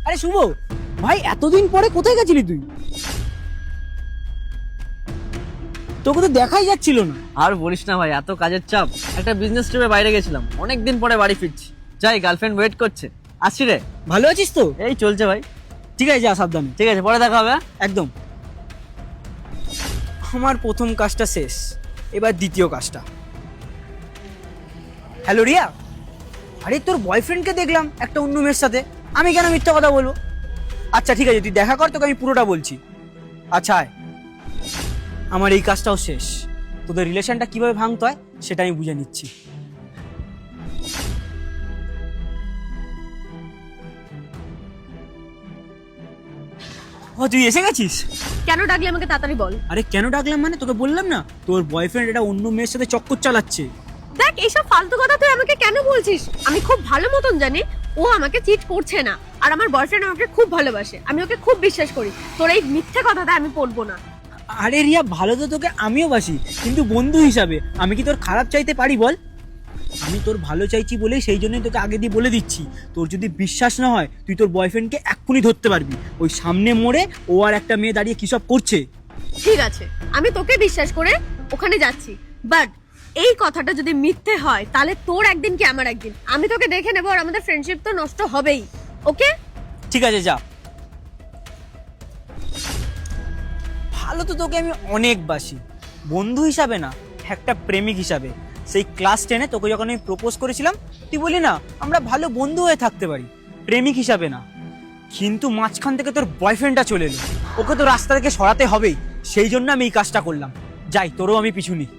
আরে শুভ ভাই, এতদিন পরে কোথায় গেছিলি তুই? তোকে তো দেখাই যাচ্ছিল না। আর বলিস না ভাই, এত কাজের চাপ, একটা বিজনেস ট্রিপে বাইরে গেছিলাম, অনেকদিন পরে বাড়ি ফিরছি। যাই, গার্লফ্রেন্ড ওয়েট করছে, আসছি রে। ভালো আছিস তো? এই চলছে ভাই। ঠিক আছে, যা সাবধানে। ঠিক আছে, পরে দেখা হবে। একদম। আমার প্রথম কাজটা শেষ, এবার দ্বিতীয় কাজটা। হ্যালো রিয়া, আরে তোর বয়ফ্রেন্ডকে দেখলাম একটা অন্য মেয়ের সাথে, আমি কেন মিথ্যা কথা বলবো? আচ্ছা ঠিক আছে, তুই দেখা কর, তোকে আমি পুরোটা বলছি। আচ্ছা আয়। আমার এই কাজটাও শেষ, তোদের রিলেশনটা কিভাবে ভাঙতে হয় সেটা আমি বুঝে নিচ্ছি। ও তুই এসে গেছিস? কেন ডাকলি আমাকে তাড়াতাড়ি বল। আরে কেন ডাকলাম মানে, তোকে বললাম না তোর বয়ফ্রেন্ড এটা অন্য মেয়ের সাথে চক্কর চালাচ্ছে। দেখ, এইসব ফালতু কথা তুই আমাকে কেন বলছিস? আমি খুব ভালো মতন জানি ও আমাকে চিট করছে না, আর আমার বয়ফ্রেন্ড আমাকে খুব ভালোবাসে, আমি ওকে খুব বিশ্বাস করি। তোর এই মিথ্যে কথাটা আমি পড়বো না। আরে রিয়া, ভালো তো তোকে আমিও বাসি, কিন্তু বন্ধু হিসাবে আমি কি তোর খারাপ চাইতে পারি বল? আমি তোর ভালো চাইছি বলেই সেই জন্যই তোকে আগে দিয়ে বলে দিচ্ছি। তোর যদি বিশ্বাস না হয় তুই তোর বয়ফ্রেন্ডকে এক্ষুনি ধরতে পারবি, ওই সামনে মোড়ে ও আর একটা মেয়ে দাঁড়িয়ে কিসব করছে। ঠিক আছে, আমি তোকে বিশ্বাস করে ওখানে যাচ্ছি, বাট এই কথাটা যদি মিথ্যে হয় তাহলে তোর একদিন কি আমার একদিন, আমি তোকে দেখে নেবো, আর আমাদের ফ্রেন্ডশিপ তো নষ্ট হবেই। ওকে? ঠিক আছে, যা। ভালো তো তোকে আমি অনেক বাসি, বন্ধু হিসাবে না, একটা প্রেমিক হিসাবে। সেই ক্লাস 10-এ তোকে যখন আমি প্রপোজ করেছিলাম, তুই বলি না আমরা ভালো বন্ধু হয়ে থাকতে পারি, প্রেমিক হিসাবে না। কিন্তু মাঝখান থেকে তোর বয়ফ্রেন্ডটা চলে এলো, ওকে তো রাস্তা থেকে সরাতে হবেই, সেই জন্য আমি এই কাজটা করলাম। যাই, তোরও আমি পিছু নিই।